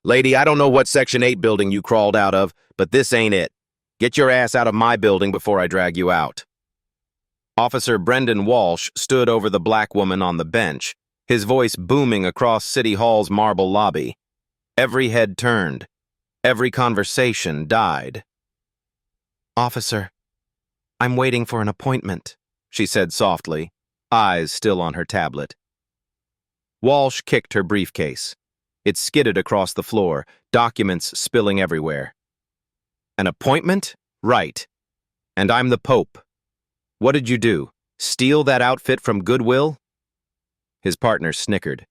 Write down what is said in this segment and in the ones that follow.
Lady, I don't know what Section 8 building you crawled out of, but this ain't it. Get your ass out of my building before I drag you out. Officer Brendan Walsh stood over the black woman on the bench, his voice booming across City Hall's marble lobby. Every head turned. Every conversation died. "Officer, I'm waiting for an appointment," she said softly, eyes still on her tablet. Walsh kicked her briefcase. It skidded across the floor, documents spilling everywhere. "An appointment? Right. And I'm the Pope. What did you do? Steal that outfit from Goodwill?" His partner snickered.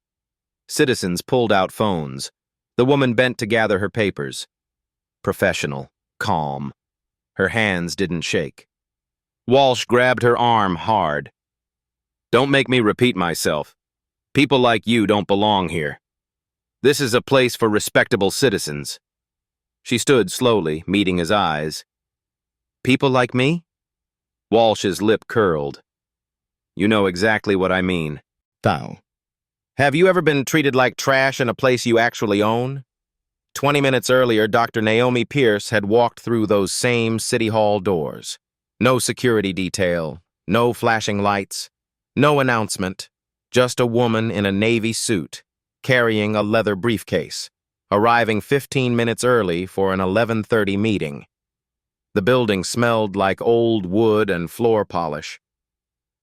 Citizens pulled out phones. The woman bent to gather her papers. Professional, calm. Her hands didn't shake. Walsh grabbed her arm hard. "Don't make me repeat myself. People like you don't belong here. This is a place for respectable citizens." She stood slowly, meeting his eyes. "People like me?" Walsh's lip curled. "You know exactly what I mean." "Thou. Have you ever been treated like trash in a place you actually own?" 20 minutes earlier, Dr. Naomi Pierce had walked through those same City Hall doors. No security detail, no flashing lights, no announcement, just a woman in a navy suit, carrying a leather briefcase, arriving 15 minutes early for an 11:30 meeting. The building smelled like old wood and floor polish.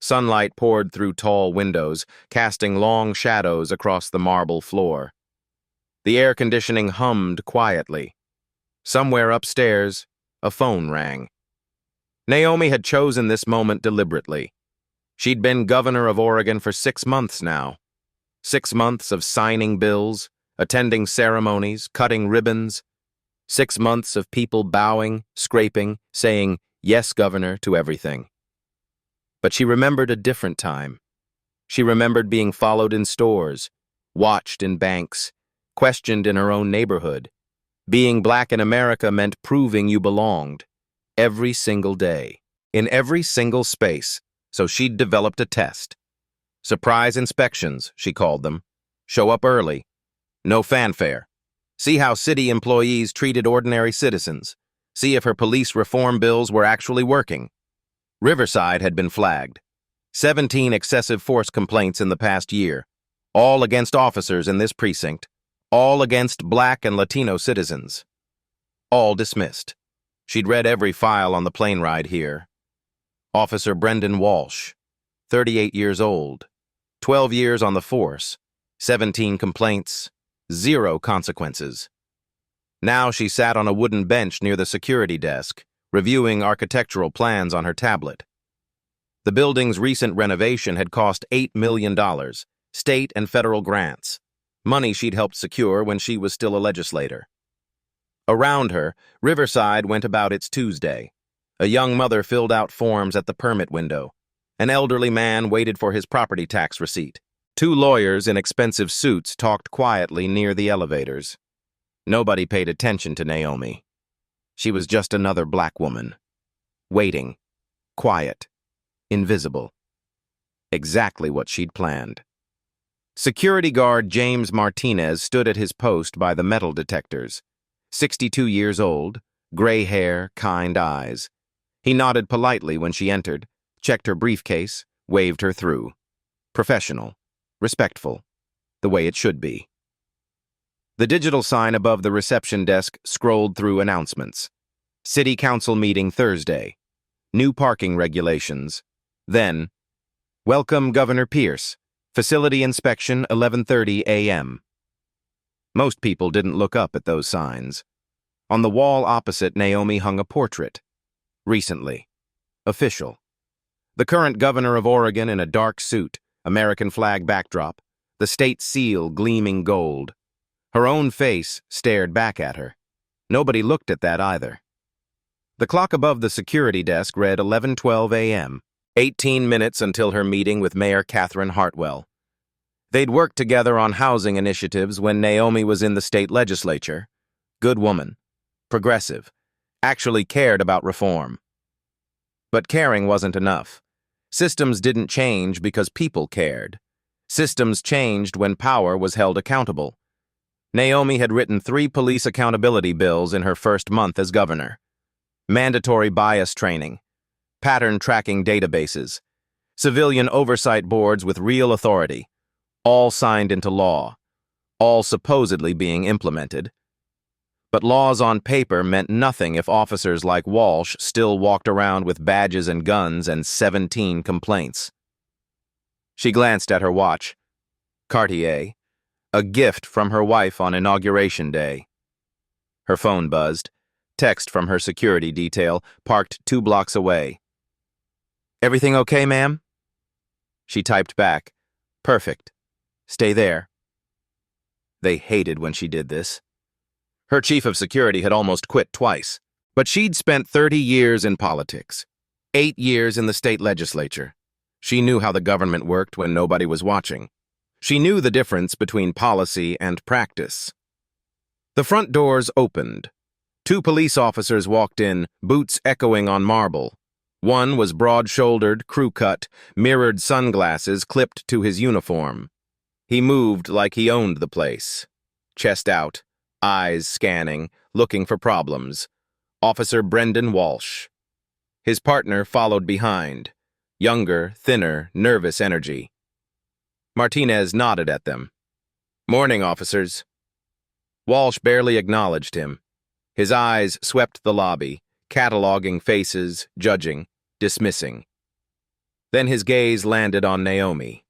Sunlight poured through tall windows, casting long shadows across the marble floor. The air conditioning hummed quietly. Somewhere upstairs, a phone rang. Naomi had chosen this moment deliberately. She'd been governor of Oregon for 6 months now. 6 months of signing bills, attending ceremonies, cutting ribbons. 6 months of people bowing, scraping, saying, "Yes, Governor," to everything. But she remembered a different time. She remembered being followed in stores, watched in banks, questioned in her own neighborhood. Being black in America meant proving you belonged. Every single day, in every single space, so she'd developed a test. Surprise inspections, she called them. Show up early. No fanfare. See how city employees treated ordinary citizens. See if her police reform bills were actually working. Riverside had been flagged. 17 excessive force complaints in the past year, all against officers in this precinct, all against black and Latino citizens. All dismissed. She'd read every file on the plane ride here. Officer Brendan Walsh, 38 years old, 12 years on the force, 17 complaints, 0 consequences. Now she sat on a wooden bench near the security desk, reviewing architectural plans on her tablet. The building's recent renovation had cost $8 million, state and federal grants, money she'd helped secure when she was still a legislator. Around her, Riverside went about its Tuesday. A young mother filled out forms at the permit window. An elderly man waited for his property tax receipt. 2 lawyers in expensive suits talked quietly near the elevators. Nobody paid attention to Naomi. She was just another black woman. Waiting. Quiet. Invisible. Exactly what she'd planned. Security guard James Martinez stood at his post by the metal detectors. 62 years old, gray hair, kind eyes. He nodded politely when she entered, checked her briefcase, waved her through. Professional. Respectful. The way it should be. The digital sign above the reception desk scrolled through announcements. City Council meeting Thursday. New parking regulations. Then, welcome Governor Pierce. Facility inspection 11:30 a.m. Most people didn't look up at those signs. On the wall opposite Naomi hung a portrait. Recently. Official. The current governor of Oregon in a dark suit, American flag backdrop, the state seal gleaming gold. Her own face stared back at her. Nobody looked at that either. The clock above the security desk read 11:12 a.m., 18 minutes until her meeting with Mayor Catherine Hartwell. They'd worked together on housing initiatives when Naomi was in the state legislature. Good woman. Progressive. Actually cared about reform. But caring wasn't enough. Systems didn't change because people cared. Systems changed when power was held accountable. Naomi had written 3 police accountability bills in her first month as governor. Mandatory bias training, pattern tracking databases, civilian oversight boards with real authority, all signed into law, all supposedly being implemented. But laws on paper meant nothing if officers like Walsh still walked around with badges and guns and 17 complaints. She glanced at her watch. Cartier, a gift from her wife on Inauguration Day. Her phone buzzed. Text from her security detail, parked 2 blocks away. "Everything okay, ma'am?" She typed back, "Perfect. Stay there." They hated when she did this. Her chief of security had almost quit twice, but she'd spent 30 years in politics, 8 years in the state legislature. She knew how the government worked when nobody was watching. She knew the difference between policy and practice. The front doors opened. 2 police officers walked in, boots echoing on marble. One was broad-shouldered, crew-cut, mirrored sunglasses clipped to his uniform. He moved like he owned the place. Chest out, eyes scanning, looking for problems. Officer Brendan Walsh. His partner followed behind. Younger, thinner, nervous energy. Martinez nodded at them. "Morning, officers." Walsh barely acknowledged him. His eyes swept the lobby, cataloging faces, judging, dismissing. Then his gaze landed on Naomi.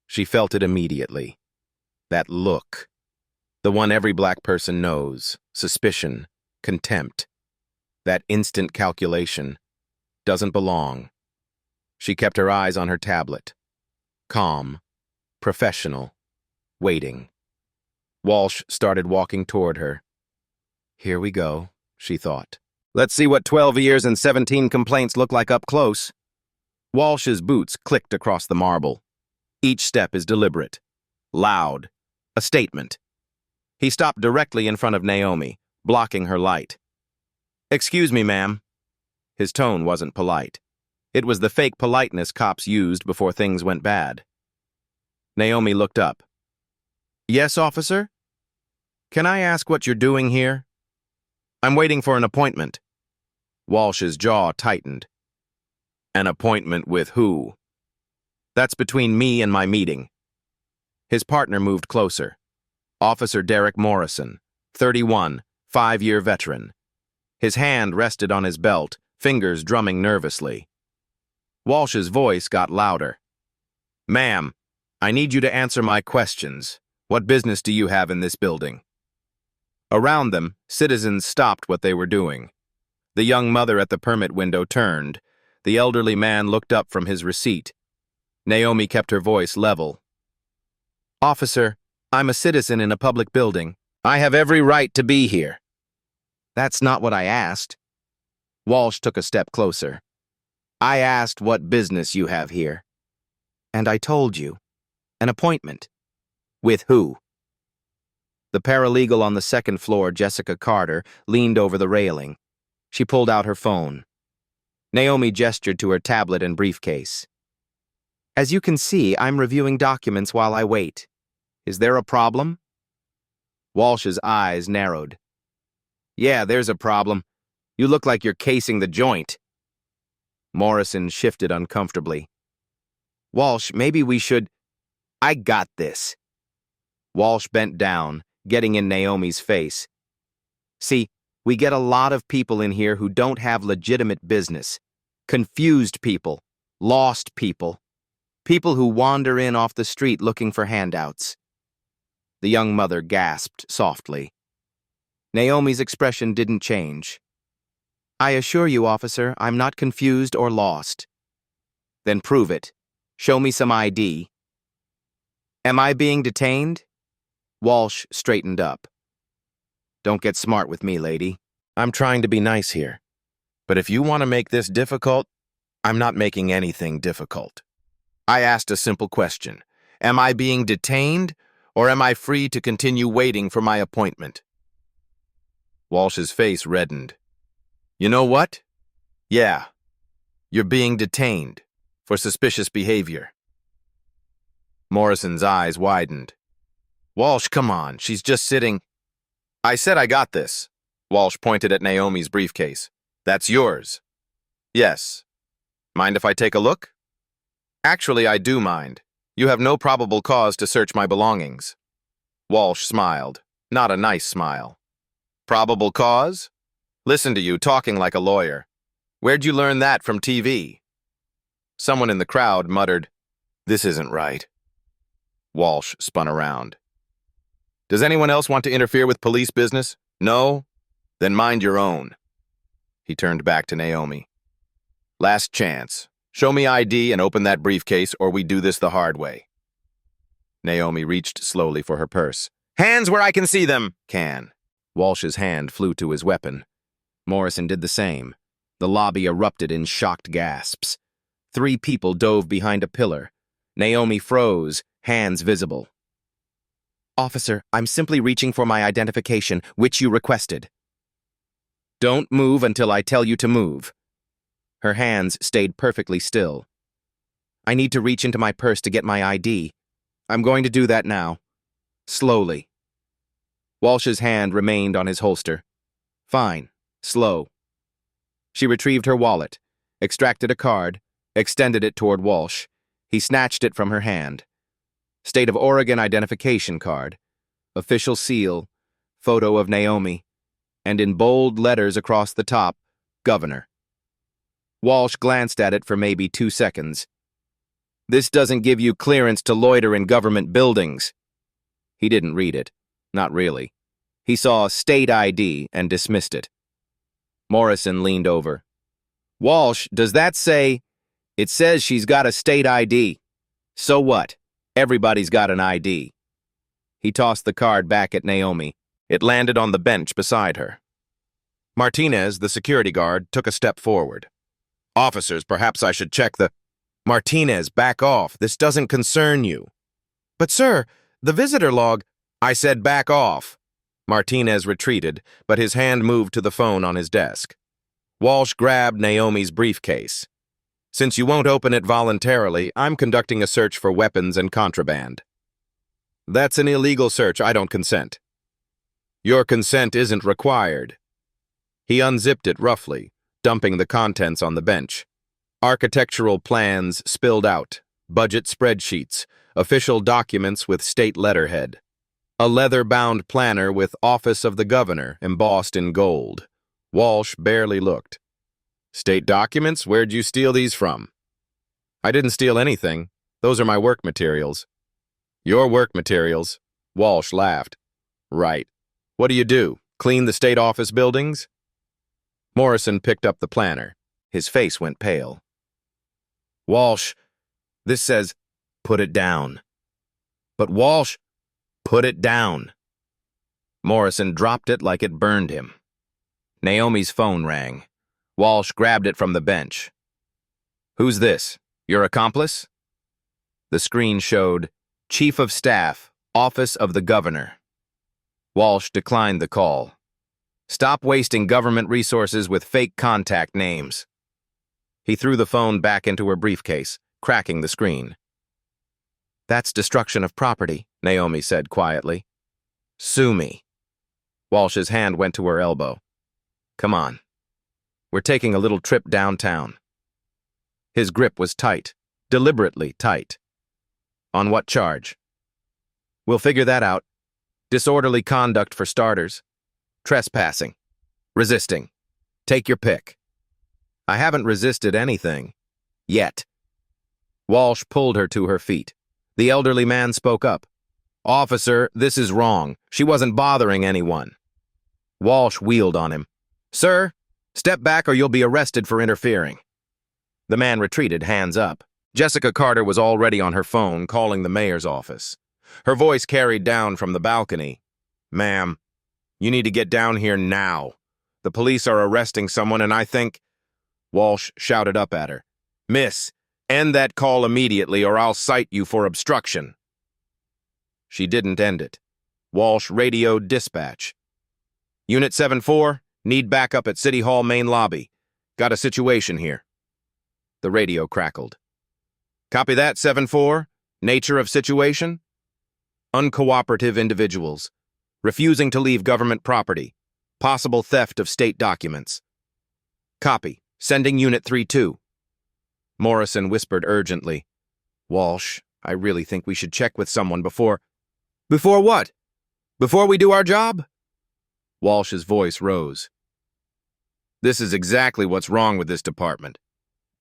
She felt it immediately. That look. The one every black person knows. Suspicion. Contempt. That instant calculation. Doesn't belong. She kept her eyes on her tablet. Calm. Professional. Waiting. Walsh started walking toward her. Here we go, she thought. Let's see what 12 years and 17 complaints look like up close. Walsh's boots clicked across the marble. Each step is deliberate. Loud. A statement. He stopped directly in front of Naomi, blocking her light. "Excuse me, ma'am." His tone wasn't polite. It was the fake politeness cops used before things went bad. Naomi looked up. "Yes, officer? Can I ask what you're doing here?" "I'm waiting for an appointment." Walsh's jaw tightened. "An appointment with who?" "That's between me and my meeting." His partner moved closer. Officer Derek Morrison, 31, 5-year veteran. His hand rested on his belt, fingers drumming nervously. Walsh's voice got louder. "Ma'am, I need you to answer my questions. What business do you have in this building?" Around them, citizens stopped what they were doing. The young mother at the permit window turned. The elderly man looked up from his receipt. Naomi kept her voice level. "Officer, I'm a citizen in a public building. I have every right to be here." "That's not what I asked." Walsh took a step closer. "I asked what business you have here." "And I told you. An appointment." "With who?" The paralegal on the second floor, Jessica Carter, leaned over the railing. She pulled out her phone. Naomi gestured to her tablet and briefcase. "As you can see, I'm reviewing documents while I wait. Is there a problem?" Walsh's eyes narrowed. "Yeah, there's a problem. You look like you're casing the joint." Morrison shifted uncomfortably. "Walsh, maybe we should—" "I got this." Walsh bent down, getting in Naomi's face. "See, we get a lot of people in here who don't have legitimate business. Confused people, lost people, people who wander in off the street looking for handouts." The young mother gasped softly. Naomi's expression didn't change. "I assure you, officer, I'm not confused or lost." "Then prove it. Show me some ID." "Am I being detained?" Walsh straightened up. "Don't get smart with me, lady. I'm trying to be nice here. But if you want to make this difficult, I'm not making anything difficult. I asked a simple question. Am I being detained, or am I free to continue waiting for my appointment?" Walsh's face reddened. "You know what? Yeah, you're being detained for suspicious behavior." Morrison's eyes widened. Walsh, come on. She's just sitting. I said I got this. Walsh pointed at Naomi's briefcase. That's yours. Yes. Mind if I take a look? Actually, I do mind. You have no probable cause to search my belongings. Walsh smiled. Not a nice smile. Probable cause? Listen to you talking like a lawyer. Where'd you learn that from TV? Someone in the crowd muttered, "This isn't right." Walsh spun around. Does anyone else want to interfere with police business? No? Then mind your own. He turned back to Naomi. Last chance. Show me ID and open that briefcase, or we do this the hard way. Naomi reached slowly for her purse. Hands where I can see them! Can. Walsh's hand flew to his weapon. Morrison did the same. The lobby erupted in shocked gasps. 3 people dove behind a pillar. Naomi froze, hands visible. Officer, I'm simply reaching for my identification, which you requested. Don't move until I tell you to move. Her hands stayed perfectly still. I need to reach into my purse to get my ID. I'm going to do that now. Slowly. Walsh's hand remained on his holster. Fine. Slow. She retrieved her wallet, extracted a card, extended it toward Walsh. He snatched it from her hand. State of Oregon identification card, official seal, photo of Naomi, and in bold letters across the top, Governor. Walsh glanced at it for maybe 2 seconds. This doesn't give you clearance to loiter in government buildings. He didn't read it. Not really. He saw state ID and dismissed it. Morrison leaned over. Walsh, does that say? It says she's got a state ID. So what? Everybody's got an ID. He tossed the card back at Naomi. It landed on the bench beside her. Martinez, the security guard, took a step forward. Officers, perhaps I should check the... Martinez, back off. This doesn't concern you. But, sir, the visitor log... I said back off. Martinez retreated, but his hand moved to the phone on his desk. Walsh grabbed Naomi's briefcase. Since you won't open it voluntarily, I'm conducting a search for weapons and contraband. That's an illegal search. I don't consent. Your consent isn't required. He unzipped it roughly, dumping the contents on the bench. Architectural plans spilled out, budget spreadsheets, official documents with state letterhead. A leather-bound planner with Office of the Governor embossed in gold. Walsh barely looked. State documents? Where'd you steal these from? I didn't steal anything. Those are my work materials. Your work materials? Walsh laughed. Right. What do? Clean the state office buildings? Morrison picked up the planner. His face went pale. Walsh, this says, put it down. But Walsh, put it down. Morrison dropped it like it burned him. Naomi's phone rang. Walsh grabbed it from the bench. Who's this? Your accomplice? The screen showed, Chief of Staff, Office of the Governor. Walsh declined the call. Stop wasting government resources with fake contact names. He threw the phone back into her briefcase, cracking the screen. That's destruction of property, Naomi said quietly. Sue me. Walsh's hand went to her elbow. Come on. We're taking a little trip downtown. His grip was tight, deliberately tight. On what charge? We'll figure that out. Disorderly conduct for starters. Trespassing. Resisting. Take your pick. I haven't resisted anything. Yet. Walsh pulled her to her feet. The elderly man spoke up. Officer, this is wrong. She wasn't bothering anyone. Walsh wheeled on him. Sir, step back or you'll be arrested for interfering. The man retreated, hands up. Jessica Carter was already on her phone, calling the mayor's office. Her voice carried down from the balcony. Ma'am, you need to get down here now. The police are arresting someone and I think... Walsh shouted up at her. Miss, end that call immediately or I'll cite you for obstruction. She didn't end it. Walsh radioed dispatch. Unit 7-4, need backup at City Hall main lobby. Got a situation here. The radio crackled. Copy that, 7-4. Nature of situation? uncooperative individuals, refusing to leave government property, possible theft of state documents. Copy. Sending Unit 3-2. Morrison whispered urgently. Walsh, I really think we should check with someone before... Before what? Before we do our job? Walsh's voice rose. This is exactly what's wrong with this department.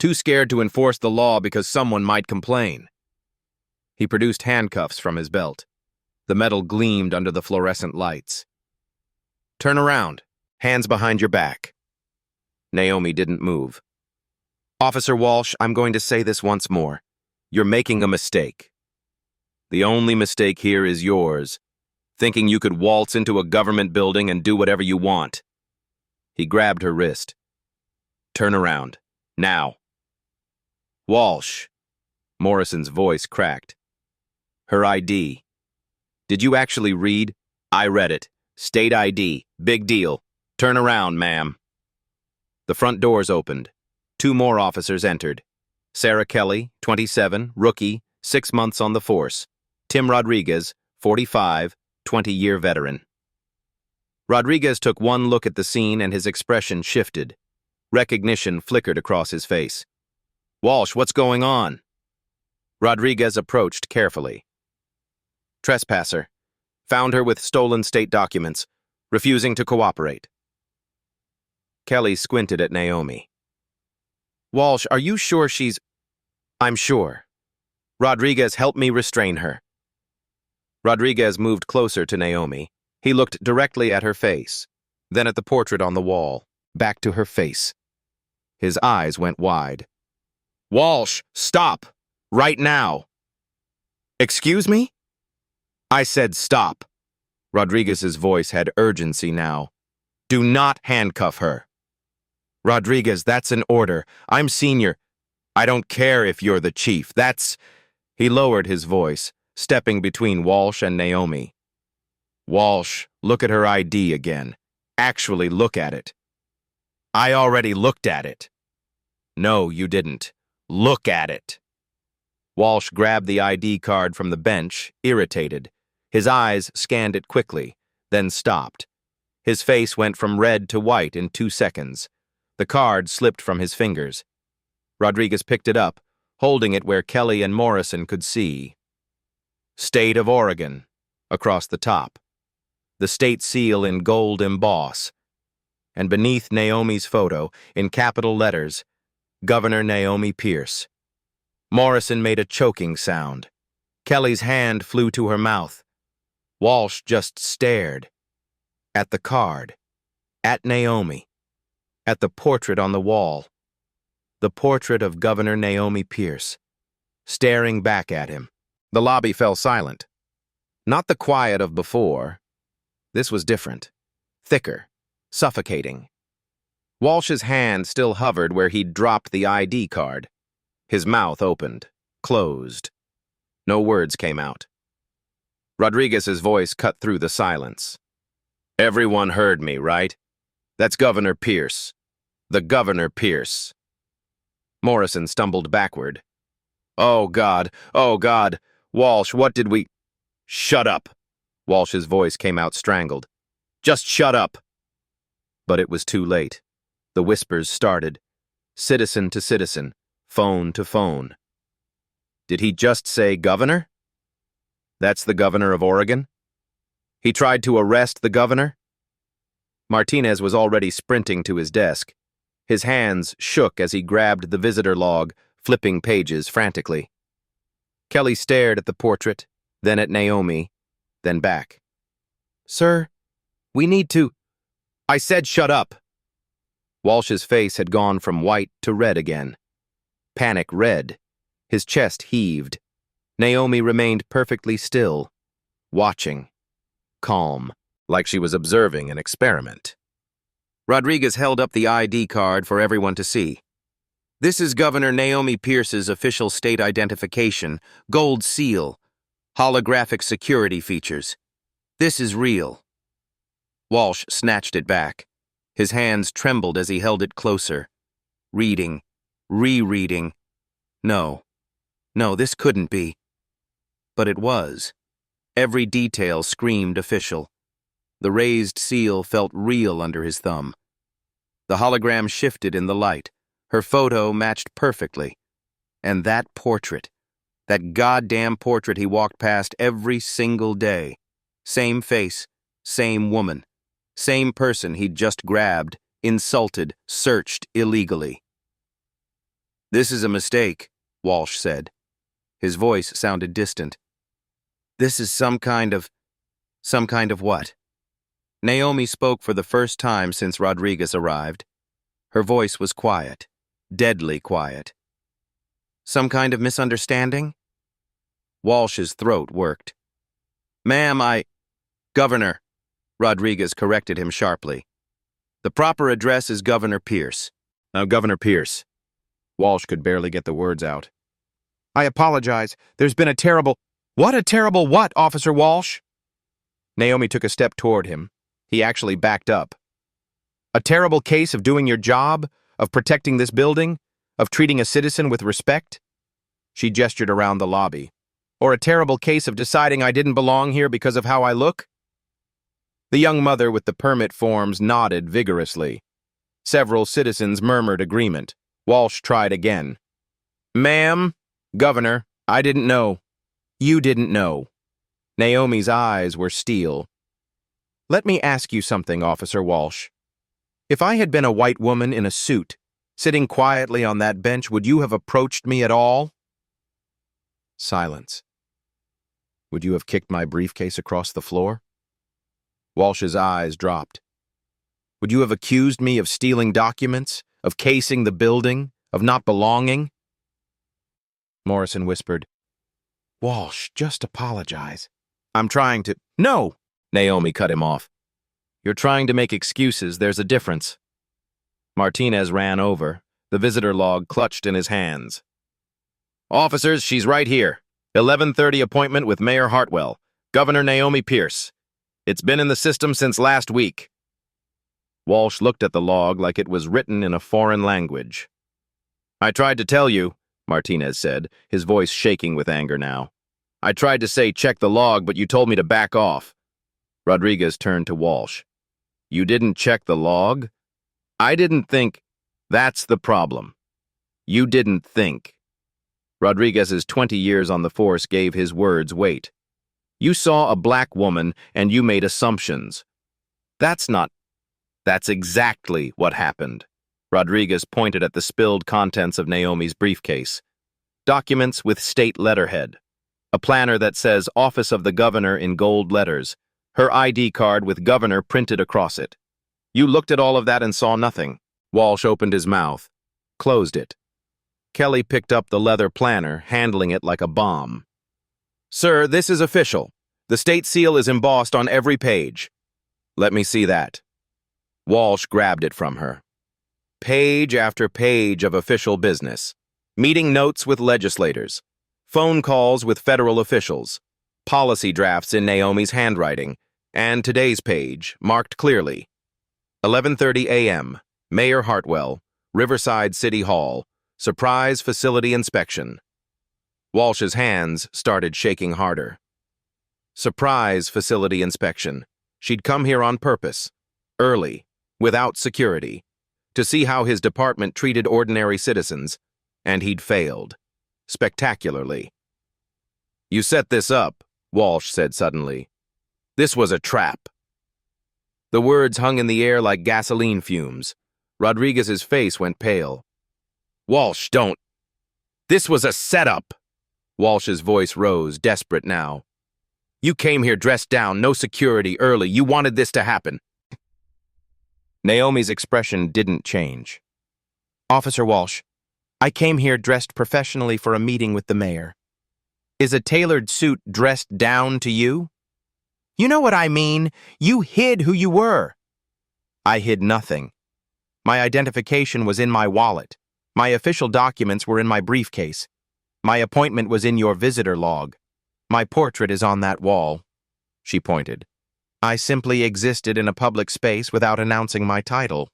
Too scared to enforce the law because someone might complain. He produced handcuffs from his belt. The metal gleamed under the fluorescent lights. Turn around. Hands behind your back. Naomi didn't move. Officer Walsh, I'm going to say this once more. You're making a mistake. The only mistake here is yours, thinking you could waltz into a government building and do whatever you want. He grabbed her wrist. Turn around. Now. Walsh. Morrison's voice cracked. Her ID. Did you actually read? I read it. State ID. Big deal. Turn around, ma'am. The front doors opened. 2 more officers entered. Sarah Kelly, 27, rookie, 6 months on the force. Tim Rodriguez, 45, 20-year veteran. Rodriguez took one look at the scene and his expression shifted. Recognition flickered across his face. Walsh, what's going on? Rodriguez approached carefully. Trespasser. Found her with stolen state documents, refusing to cooperate. Kelly squinted at Naomi. Walsh, are you sure she's... I'm sure. Rodriguez, help me restrain her. Rodriguez moved closer to Naomi. He looked directly at her face, then at the portrait on the wall, back to her face. His eyes went wide. Walsh, stop! Right now! Excuse me? I said stop. Rodriguez's voice had urgency now. Do not handcuff her. Rodriguez, that's an order. I'm senior. I don't care if you're the chief. That's... He lowered his voice, stepping between Walsh and Naomi. Walsh, look at her ID again. Actually look at it. I already looked at it. No, you didn't. Look at it. Walsh grabbed the ID card from the bench, irritated. His eyes scanned it quickly, then stopped. His face went from red to white in 2 seconds. The card slipped from his fingers. Rodriguez picked it up, holding it where Kelly and Morrison could see. State of Oregon, across the top. The state seal in gold emboss. And beneath Naomi's photo, in capital letters, Governor Naomi Pierce. Morrison made a choking sound. Kelly's hand flew to her mouth. Walsh just stared. At the card. At Naomi. At the portrait on the wall. The portrait of Governor Naomi Pierce. Staring back at him. The lobby fell silent. Not the quiet of before. This was different. Thicker. Suffocating. Walsh's hand still hovered where he'd dropped the ID card. His mouth opened. Closed. No words came out. Rodriguez's voice cut through the silence. Everyone heard me, right? That's Governor Pierce. The Governor Pierce. Morrison stumbled backward. Oh, God. Oh, God. Walsh, what did we... Shut up. Walsh's voice came out strangled. Just shut up. But it was too late. The whispers started. Citizen to citizen. Phone to phone. Did he just say governor? That's the governor of Oregon? He tried to arrest the governor? Martinez was already sprinting to his desk. His hands shook as he grabbed the visitor log, flipping pages frantically. Kelly stared at the portrait, then at Naomi, then back. Sir, we need to... I said shut up. Walsh's face had gone from white to red again. Panic red. His chest heaved. Naomi remained perfectly still, watching, calm, like she was observing an experiment. Rodriguez held up the ID card for everyone to see. This is Governor Naomi Pierce's official state identification, gold seal, holographic security features. This is real. Walsh snatched it back. His hands trembled as he held it closer. Reading, rereading. No, this couldn't be. But it was. Every detail screamed official. The raised seal felt real under his thumb. The hologram shifted in the light. Her photo matched perfectly. And that portrait, that goddamn portrait he walked past every single day. Same face, same woman, same person he'd just grabbed, insulted, searched illegally. "This is a mistake," Walsh said. His voice sounded distant. "This is some kind of what?" Naomi spoke for the first time since Rodriguez arrived. Her voice was quiet, deadly quiet. "Some kind of misunderstanding?" Walsh's throat worked. "Ma'am, Governor," Rodriguez corrected him sharply. "The proper address is Governor Pierce." Governor Pierce." Walsh could barely get the words out. "I apologize. There's been a terrible—" "What a terrible what, Officer Walsh?" Naomi took a step toward him. He actually backed up. "A terrible case of doing your job, of protecting this building, of treating a citizen with respect?" She gestured around the lobby. "Or a terrible case of deciding I didn't belong here because of how I look?" The young mother with the permit forms nodded vigorously. Several citizens murmured agreement. Walsh tried again. "Ma'am, Governor, I didn't know." "You didn't know." Naomi's eyes were steel. "Let me ask you something, Officer Walsh. If I had been a white woman in a suit, sitting quietly on that bench, would you have approached me at all?" Silence. "Would you have kicked my briefcase across the floor?" Walsh's eyes dropped. "Would you have accused me of stealing documents, of casing the building, of not belonging?" Morrison whispered, "Walsh, just apologize." "I'm trying to—" "No!" Naomi cut him off. "You're trying to make excuses. There's a difference." Martinez ran over, the visitor log clutched in his hands. "Officers, she's right here. 11:30 appointment with Mayor Hartwell, Governor Naomi Pierce. It's been in the system since last week." Walsh looked at the log like it was written in a foreign language. "I tried to tell you," Martinez said, his voice shaking with anger now. "I tried to say check the log, but you told me to back off." Rodriguez turned to Walsh. "You didn't check the log? I didn't think—" "That's the problem. You didn't think." Rodriguez's 20 years on the force gave his words weight. "You saw a black woman and you made assumptions. That's exactly what happened." Rodriguez pointed at the spilled contents of Naomi's briefcase. Documents with state letterhead. A planner that says Office of the Governor in gold letters. Her ID card with Governor printed across it. You looked at all of that and saw nothing. Walsh opened his mouth, closed it. Kelly picked up the leather planner, handling it like a bomb. "Sir, this is official. The state seal is embossed on every page." "Let me see that." Walsh grabbed it from her. Page after page of official business. Meeting notes with legislators. Phone calls with federal officials. Policy drafts in Naomi's handwriting. And today's page, marked clearly. 11:30 a.m., Mayor Hartwell, Riverside City Hall, surprise facility inspection. Walsh's hands started shaking harder. Surprise facility inspection. She'd come here on purpose, early, without security, to see how his department treated ordinary citizens, and he'd failed, spectacularly. "You set this up," Walsh said suddenly. "This was a trap." The words hung in the air like gasoline fumes. Rodriguez's face went pale. "Walsh, don't. This was a setup." Walsh's voice rose, desperate now. "You came here dressed down, no security, early. You wanted this to happen." Naomi's expression didn't change. "Officer Walsh, I came here dressed professionally for a meeting with the mayor. Is a tailored suit dressed down to you?" "You know what I mean. You hid who you were." "I hid nothing. My identification was in my wallet. My official documents were in my briefcase. My appointment was in your visitor log. My portrait is on that wall." She pointed. "I simply existed in a public space without announcing my title."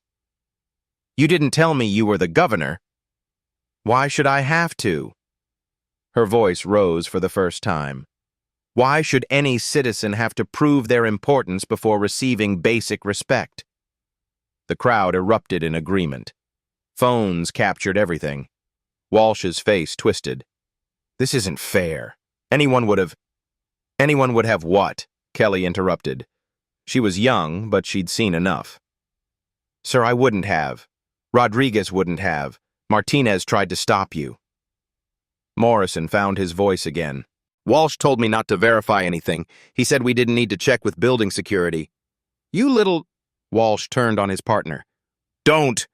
"You didn't tell me you were the governor." "Why should I have to?" Her voice rose for the first time. Why should any citizen have to prove their importance before receiving basic respect? The crowd erupted in agreement. Phones captured everything. Walsh's face twisted. This isn't fair. Anyone would have what? Kelly interrupted. She was young, but she'd seen enough. Sir, I wouldn't have. Rodriguez wouldn't have. Martinez tried to stop you. Morrison found his voice again. Walsh told me not to verify anything. He said we didn't need to check with building security. You little... Walsh turned on his partner. Don't!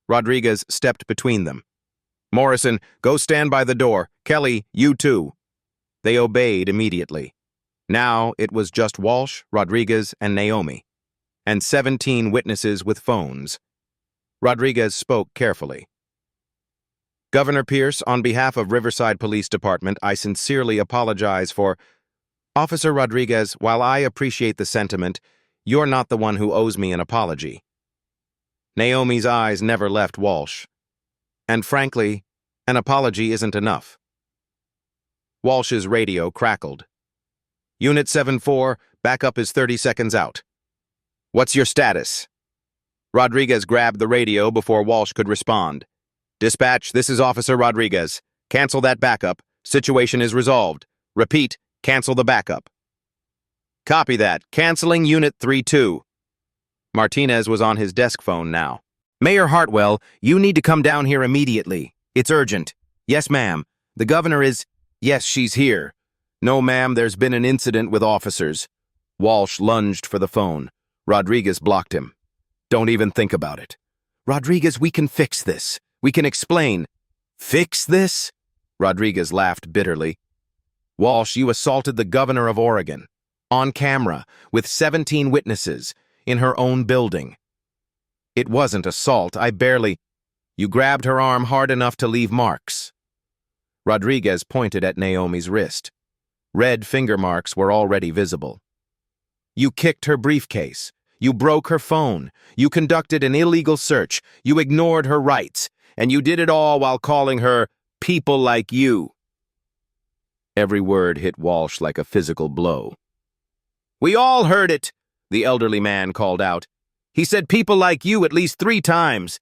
Rodriguez stepped between them. Morrison, go stand by the door. Kelly, you too. They obeyed immediately. Now it was just Walsh, Rodriguez, and Naomi, and 17 witnesses with phones. Rodriguez spoke carefully. Governor Pierce, on behalf of Riverside Police Department, I sincerely apologize for... Officer Rodriguez, while I appreciate the sentiment, you're not the one who owes me an apology. Naomi's eyes never left Walsh. And frankly, an apology isn't enough. Walsh's radio crackled. Unit 7-4, backup is 30 seconds out. What's your status? Rodriguez grabbed the radio before Walsh could respond. Dispatch, this is Officer Rodriguez. Cancel that backup. Situation is resolved. Repeat, cancel the backup. Copy that. Canceling Unit 3-2. Martinez was on his desk phone now. Mayor Hartwell, you need to come down here immediately. It's urgent. Yes, ma'am. The governor is... Yes, she's here. No, ma'am, there's been an incident with officers. Walsh lunged for the phone. Rodriguez blocked him. Don't even think about it. Rodriguez, we can fix this. We can explain. Fix this? Rodriguez laughed bitterly. Walsh, you assaulted the governor of Oregon. On camera, with 17 witnesses, in her own building. It wasn't assault, You grabbed her arm hard enough to leave marks. Rodriguez pointed at Naomi's wrist. Red finger marks were already visible. You kicked her briefcase. You broke her phone. You conducted an illegal search. You ignored her rights. And you did it all while calling her people like you. Every word hit Walsh like a physical blow. We all heard it, the elderly man called out. He said people like you at least 3 times.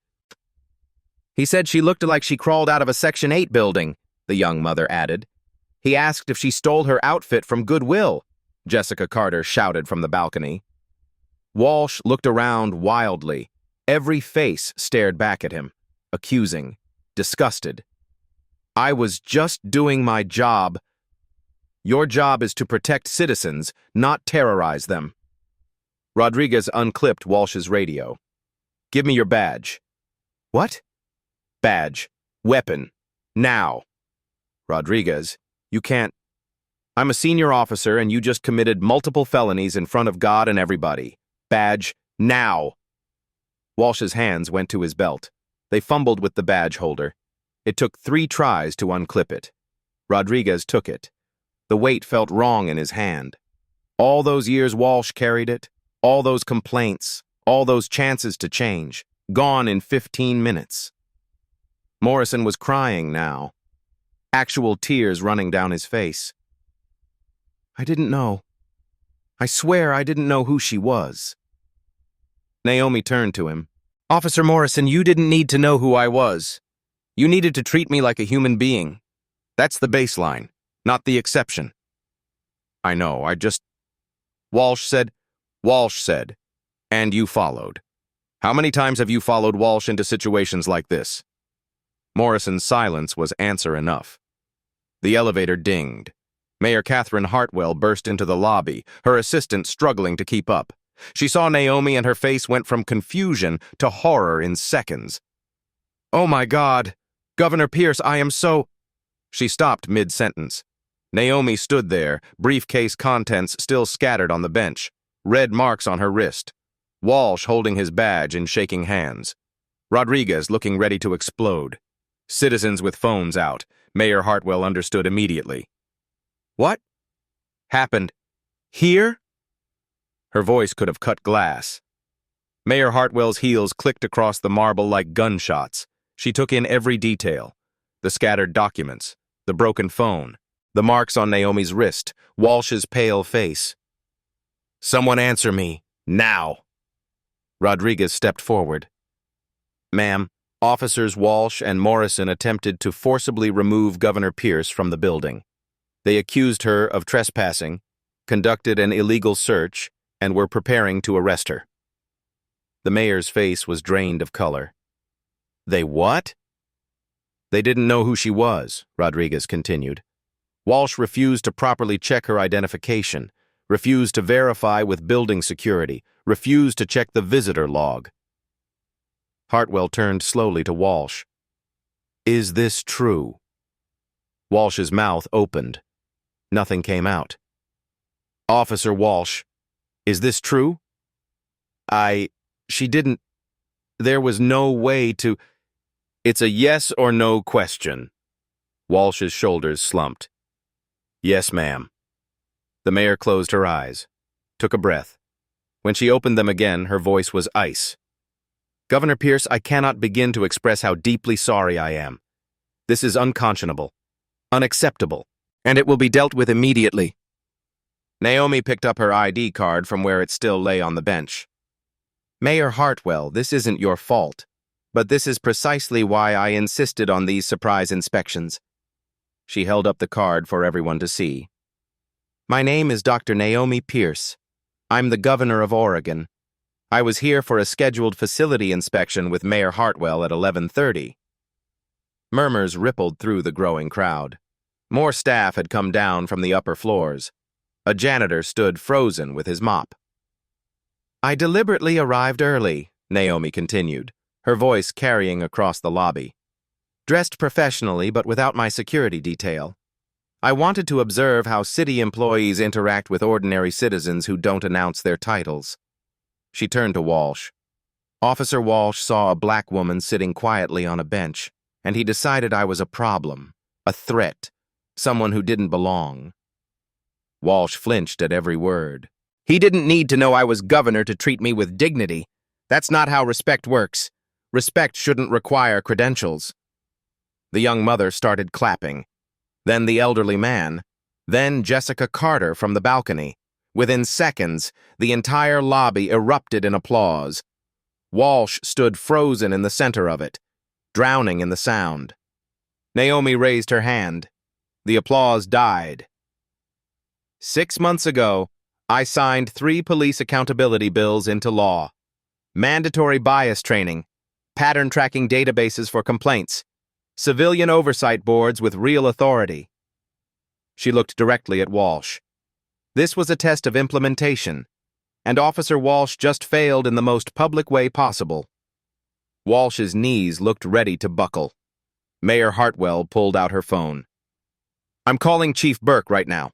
He said she looked like she crawled out of a Section 8 building, the young mother added. He asked if she stole her outfit from Goodwill, Jessica Carter shouted from the balcony. Walsh looked around wildly. Every face stared back at him, accusing, disgusted. I was just doing my job. Your job is to protect citizens, not terrorize them. Rodriguez unclipped Walsh's radio. Give me your badge. What? Badge. Weapon. Now. Rodriguez, you can't. I'm a senior officer and you just committed multiple felonies in front of God and everybody. Badge. Now. Walsh's hands went to his belt. They fumbled with the badge holder. It took 3 tries to unclip it. Rodriguez took it. The weight felt wrong in his hand. All those years Walsh carried it, all those complaints, all those chances to change, gone in 15 minutes. Morrison was crying now, actual tears running down his face. I didn't know. I swear I didn't know who she was. Naomi turned to him. Officer Morrison, you didn't need to know who I was. You needed to treat me like a human being. That's the baseline, not the exception. I know, Walsh said, and you followed. How many times have you followed Walsh into situations like this? Morrison's silence was answer enough. The elevator dinged. Mayor Catherine Hartwell burst into the lobby, her assistant struggling to keep up. She saw Naomi and her face went from confusion to horror in seconds. Oh my God! Governor Pierce, I am so... She stopped mid-sentence. Naomi stood there, briefcase contents still scattered on the bench, red marks on her wrist. Walsh holding his badge and shaking hands. Rodriguez looking ready to explode. Citizens with phones out. Mayor Hartwell understood immediately. What? Happened? Here? Her voice could have cut glass. Mayor Hartwell's heels clicked across the marble like gunshots. She took in every detail. The scattered documents, the broken phone, The marks on Naomi's wrist, Walsh's pale face. "Someone answer me, now." Rodriguez stepped forward. "Ma'am, Officers Walsh and Morrison attempted to forcibly remove Governor Pierce from the building. They accused her of trespassing, conducted an illegal search, and were preparing to arrest her." The mayor's face was drained of color. "They what?" "They didn't know who she was," Rodriguez continued. "Walsh refused to properly check her identification, refused to verify with building security, refused to check the visitor log." Hartwell turned slowly to Walsh. "Is this true?" Walsh's mouth opened. Nothing came out. "Officer Walsh, is this true?" She didn't. There was no way to. It's a yes or no question." Walsh's shoulders slumped. "Yes, ma'am." The mayor closed her eyes, took a breath. When she opened them again, her voice was ice. "Governor Pierce, I cannot begin to express how deeply sorry I am. This is unconscionable, unacceptable, and it will be dealt with immediately." Naomi picked up her ID card from where it still lay on the bench. "Mayor Hartwell, this isn't your fault, but this is precisely why I insisted on these surprise inspections." She held up the card for everyone to see. "My name is Dr. Naomi Pierce. I'm the governor of Oregon. I was here for a scheduled facility inspection with Mayor Hartwell at 11:30. Murmurs rippled through the growing crowd. More staff had come down from the upper floors. A janitor stood frozen with his mop. "I deliberately arrived early," Naomi continued, her voice carrying across the lobby. "Dressed professionally but without my security detail. I wanted to observe how city employees interact with ordinary citizens who don't announce their titles." She turned to Walsh. Officer Walsh saw a black woman sitting quietly on a bench, and he decided I was a problem, a threat, someone who didn't belong. Walsh flinched at every word. "He didn't need to know I was governor to treat me with dignity. That's not how respect works. Respect shouldn't require credentials." The young mother started clapping. Then the elderly man. Then Jessica Carter from the balcony. Within seconds, the entire lobby erupted in applause. Walsh stood frozen in the center of it, drowning in the sound. Naomi raised her hand. The applause died. "6 months ago, I signed 3 police accountability bills into law. Mandatory bias training, pattern tracking databases for complaints, civilian oversight boards with real authority." She looked directly at Walsh. This was a test of implementation, and Officer Walsh just failed in the most public way possible. Walsh's knees looked ready to buckle. Mayor Hartwell pulled out her phone. "I'm calling Chief Burke right now.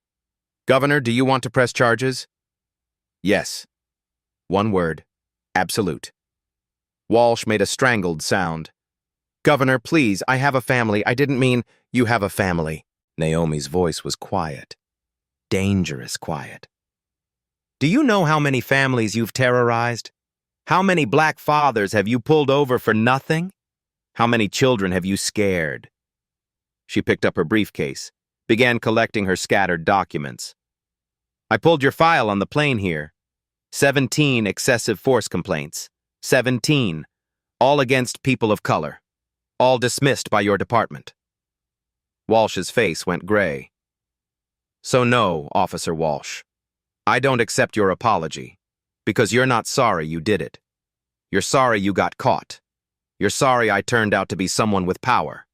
Governor, do you want to press charges?" "Yes." One word. Absolute. Walsh made a strangled sound. "Governor, please, I have a family. I didn't mean you have a family." Naomi's voice was quiet. Dangerous quiet. "Do you know how many families you've terrorized? How many black fathers have you pulled over for nothing? How many children have you scared?" She picked up her briefcase, began collecting her scattered documents. "I pulled your file on the plane here. 17 excessive force complaints. 17, all against people of color. All dismissed by your department." Walsh's face went gray. "So no, Officer Walsh. I don't accept your apology, because you're not sorry you did it. You're sorry you got caught. You're sorry I turned out to be someone with power."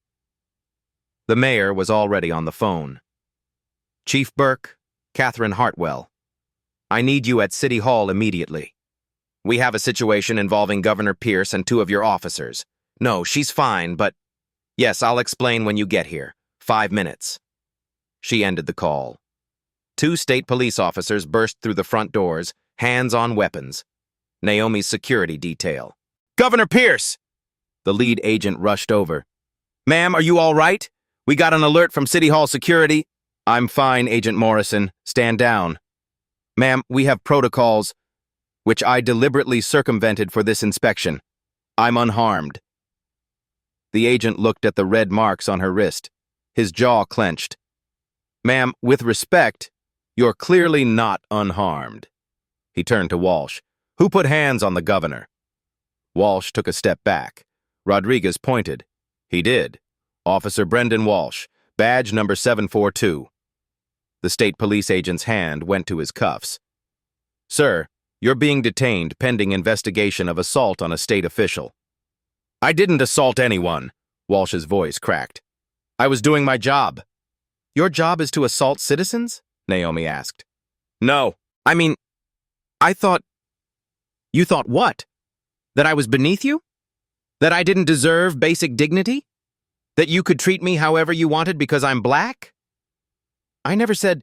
The mayor was already on the phone. "Chief Burke, Catherine Hartwell. I need you at City Hall immediately. We have a situation involving Governor Pierce and 2 of your officers. No, she's fine, but... Yes, I'll explain when you get here. 5 minutes." She ended the call. 2 state police officers burst through the front doors, hands on weapons. Naomi's security detail. "Governor Pierce!" The lead agent rushed over. "Ma'am, are you all right? We got an alert from City Hall security." "I'm fine, Agent Morrison. Stand down." "Ma'am, we have protocols, which I deliberately circumvented for this inspection. I'm unharmed." The agent looked at the red marks on her wrist. His jaw clenched. Ma'am, with respect, you're clearly not unharmed. He turned to Walsh. Who put hands on the governor? Walsh took a step back. Rodriguez pointed. He did. Officer Brendan Walsh, badge number 742. The state police agent's hand went to his cuffs. Sir, you're being detained pending investigation of assault on a state official. I didn't assault anyone, Walsh's voice cracked. I was doing my job. Your job is to assault citizens? Naomi asked. No, I thought... You thought what? That I was beneath you? That I didn't deserve basic dignity? That you could treat me however you wanted because I'm black? I never said...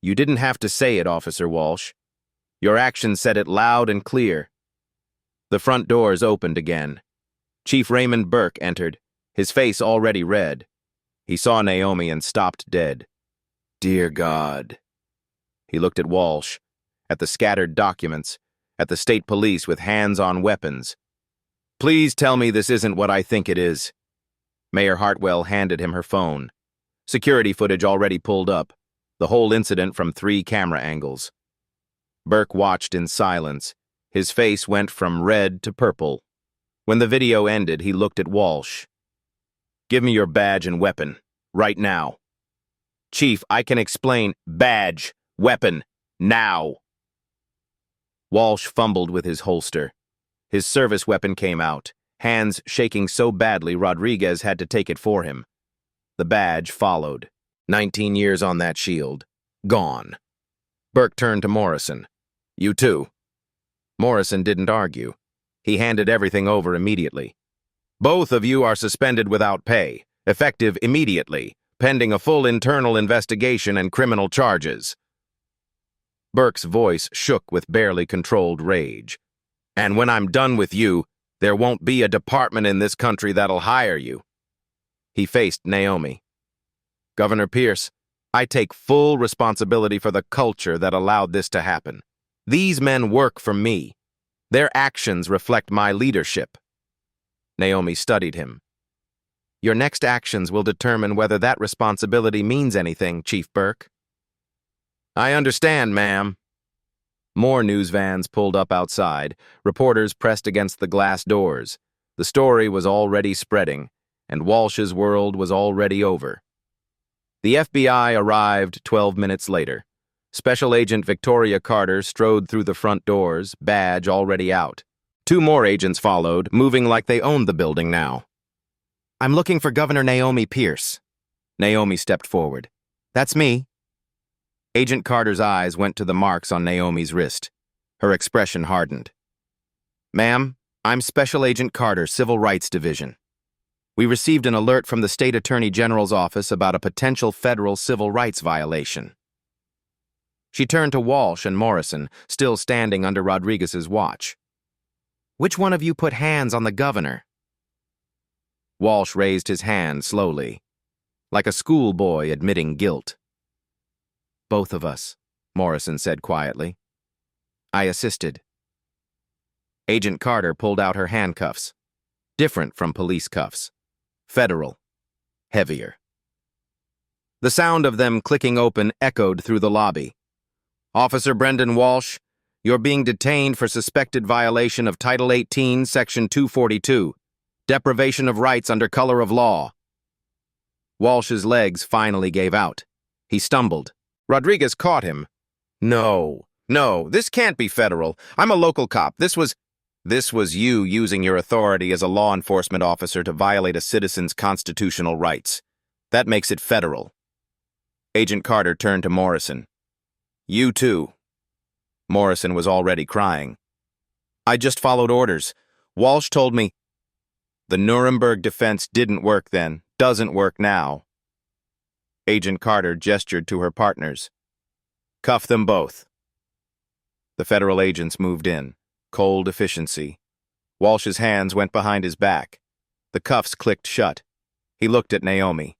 You didn't have to say it, Officer Walsh. Your actions said it loud and clear. The front doors opened again. Chief Raymond Burke entered, his face already red. He saw Naomi and stopped dead. Dear God. He looked at Walsh, at the scattered documents, at the state police with hands on weapons. Please tell me this isn't what I think it is. Mayor Hartwell handed him her phone. Security footage already pulled up, the whole incident from 3 camera angles. Burke watched in silence. His face went from red to purple. When the video ended, he looked at Walsh. Give me your badge and weapon, right now. Chief, I can explain. Badge, weapon, now. Walsh fumbled with his holster. His service weapon came out, hands shaking so badly Rodriguez had to take it for him. The badge followed. 19 years on that shield. Gone. Burke turned to Morrison. You too. Morrison didn't argue. He handed everything over immediately. Both of you are suspended without pay, effective immediately, pending a full internal investigation and criminal charges. Burke's voice shook with barely controlled rage. And when I'm done with you, there won't be a department in this country that'll hire you. He faced Naomi. Governor Pierce, I take full responsibility for the culture that allowed this to happen. These men work for me. Their actions reflect my leadership. Naomi studied him. Your next actions will determine whether that responsibility means anything, Chief Burke. I understand, ma'am. More news vans pulled up outside. Reporters pressed against the glass doors. The story was already spreading, and Walsh's world was already over. The FBI arrived 12 minutes later. Special Agent Victoria Carter strode through the front doors, badge already out. 2 more agents followed, moving like they owned the building now. I'm looking for Governor Naomi Pierce. Naomi stepped forward. That's me. Agent Carter's eyes went to the marks on Naomi's wrist. Her expression hardened. Ma'am, I'm Special Agent Carter, Civil Rights Division. We received an alert from the State Attorney General's office about a potential federal civil rights violation. She turned to Walsh and Morrison, still standing under Rodriguez's watch. Which one of you put hands on the governor? Walsh raised his hand slowly, like a schoolboy admitting guilt. Both of us, Morrison said quietly. I assisted. Agent Carter pulled out her handcuffs, different from police cuffs. Federal, heavier. The sound of them clicking open echoed through the lobby. Officer Brendan Walsh, you're being detained for suspected violation of Title 18, Section 242, deprivation of rights under color of law. Walsh's legs finally gave out. He stumbled. Rodriguez caught him. No, this can't be federal. I'm a local cop. This was you using your authority as a law enforcement officer to violate a citizen's constitutional rights. That makes it federal. Agent Carter turned to Morrison. You too. Morrison was already crying. I just followed orders. Walsh told me. The Nuremberg defense didn't work then, doesn't work now. Agent Carter gestured to her partners. Cuff them both. The federal agents moved in. Cold efficiency. Walsh's hands went behind his back. The cuffs clicked shut. He looked at Naomi.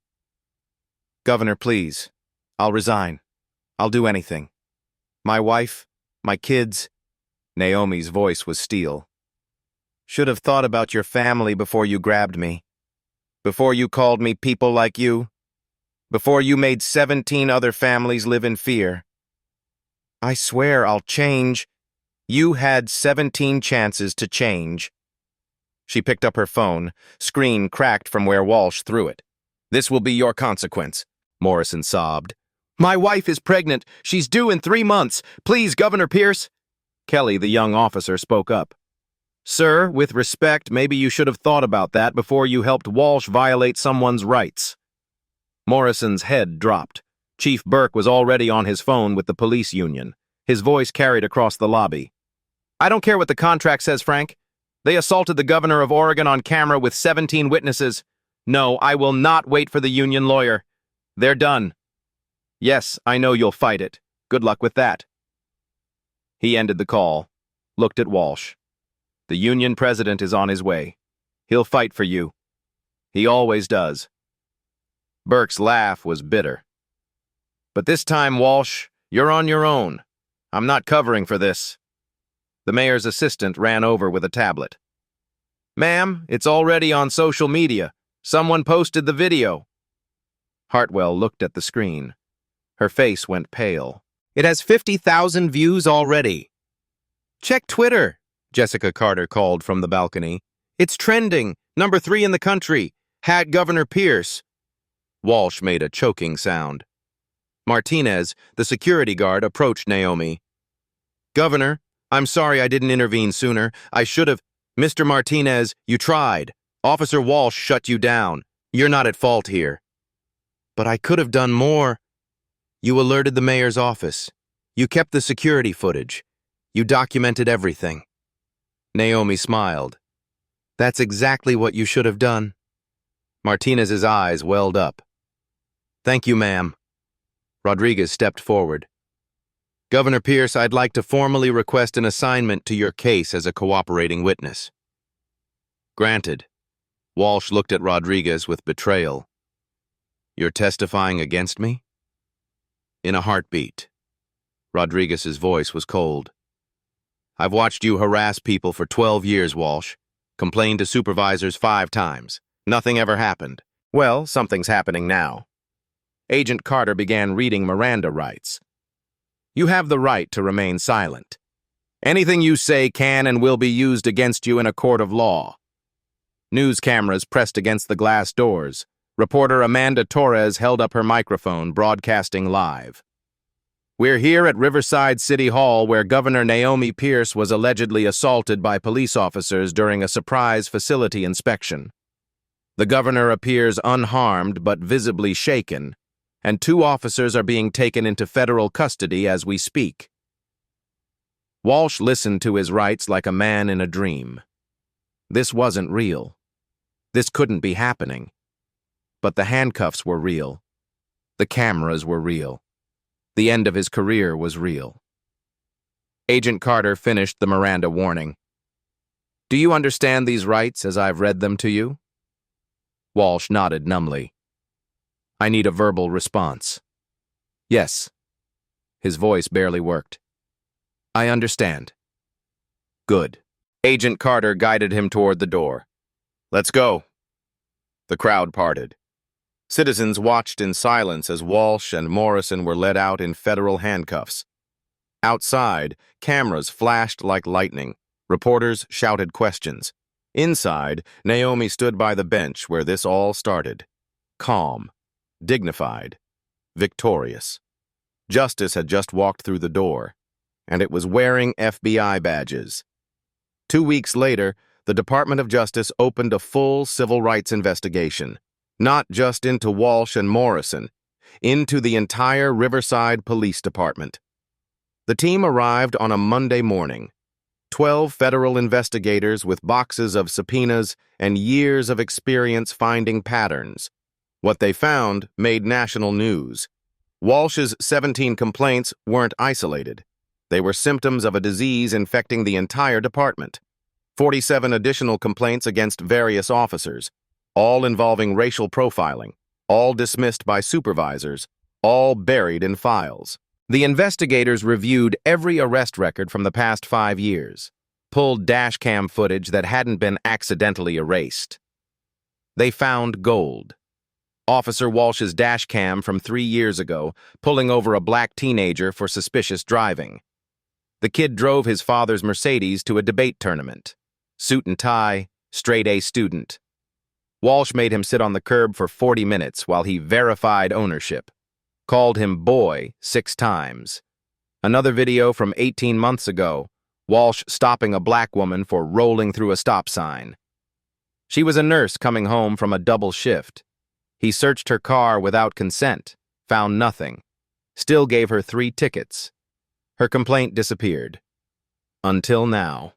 Governor, please. I'll resign. I'll do anything. My wife, my kids. Naomi's voice was steel. Should have thought about your family before you grabbed me. Before you called me people like you. before you made 17 other families live in fear. I swear I'll change. You had 17 chances to change. She picked up her phone, screen cracked from where Walsh threw it. This will be your consequence, Morrison sobbed. My wife is pregnant. She's due in 3 months. Please, Governor Pierce. Kelly, the young officer, spoke up. Sir, with respect, maybe you should have thought about that before you helped Walsh violate someone's rights. Morrison's head dropped. Chief Burke was already on his phone with the police union. His voice carried across the lobby. I don't care what the contract says, Frank. They assaulted the governor of Oregon on camera with 17 witnesses. No, I will not wait for the union lawyer. They're done. Yes, I know you'll fight it. Good luck with that. He ended the call, looked at Walsh. The union president is on his way. He'll fight for you. He always does. Burke's laugh was bitter. But this time, Walsh, you're on your own. I'm not covering for this. The mayor's assistant ran over with a tablet. Ma'am, it's already on social media. Someone posted the video. Hartwell looked at the screen. Her face went pale. It has 50,000 views already. Check Twitter, Jessica Carter called from the balcony. It's trending. Number 3 in the country. Had Governor Pierce. Walsh made a choking sound. Martinez, the security guard, approached Naomi. Governor, I'm sorry I didn't intervene sooner. I should have. Mr. Martinez, you tried. Officer Walsh shut you down. You're not at fault here. But I could have done more. You alerted the mayor's office. You kept the security footage. You documented everything. Naomi smiled. That's exactly what you should have done. Martinez's eyes welled up. Thank you, ma'am. Rodriguez stepped forward. Governor Pierce, I'd like to formally request an assignment to your case as a cooperating witness. Granted. Walsh looked at Rodriguez with betrayal. You're testifying against me? In a heartbeat. Rodriguez's voice was cold. I've watched you harass people for 12 years, Walsh. Complained to supervisors 5 times. Nothing ever happened. Well, something's happening now. Agent Carter began reading Miranda rights. You have the right to remain silent. Anything you say can and will be used against you in a court of law. News cameras pressed against the glass doors. Reporter Amanda Torres held up her microphone, broadcasting live. We're here at Riverside City Hall where Governor Naomi Pierce was allegedly assaulted by police officers during a surprise facility inspection. The governor appears unharmed but visibly shaken, and 2 officers are being taken into federal custody as we speak. Walsh listened to his rights like a man in a dream. This wasn't real. This couldn't be happening. But the handcuffs were real. The cameras were real. The end of his career was real. Agent Carter finished the Miranda warning. Do you understand these rights as I've read them to you? Walsh nodded numbly. I need a verbal response. Yes. His voice barely worked. I understand. Good. Agent Carter guided him toward the door. Let's go. The crowd parted. Citizens watched in silence as Walsh and Morrison were led out in federal handcuffs. Outside, cameras flashed like lightning. Reporters shouted questions. Inside, Naomi stood by the bench where this all started. Calm. Dignified, victorious. Justice had just walked through the door, and it was wearing FBI badges. 2 weeks later, the Department of Justice opened a full civil rights investigation, not just into Walsh and Morrison, into the entire Riverside Police Department. The team arrived on a Monday morning. 12 federal investigators with boxes of subpoenas and years of experience finding patterns. What they found made national news. Walsh's 17 complaints weren't isolated. They were symptoms of a disease infecting the entire department. 47 additional complaints against various officers, all involving racial profiling, all dismissed by supervisors, all buried in files. The investigators reviewed every arrest record from the past 5 years, pulled dashcam footage that hadn't been accidentally erased. They found gold. Officer Walsh's dash cam from 3 years ago, pulling over a black teenager for suspicious driving. The kid drove his father's Mercedes to a debate tournament. Suit and tie, straight-A student. Walsh made him sit on the curb for 40 minutes while he verified ownership. Called him boy 6 times. Another video from 18 months ago, Walsh stopping a black woman for rolling through a stop sign. She was a nurse coming home from a double shift. He searched her car without consent, found nothing. Still gave her 3 tickets. Her complaint disappeared. Until now.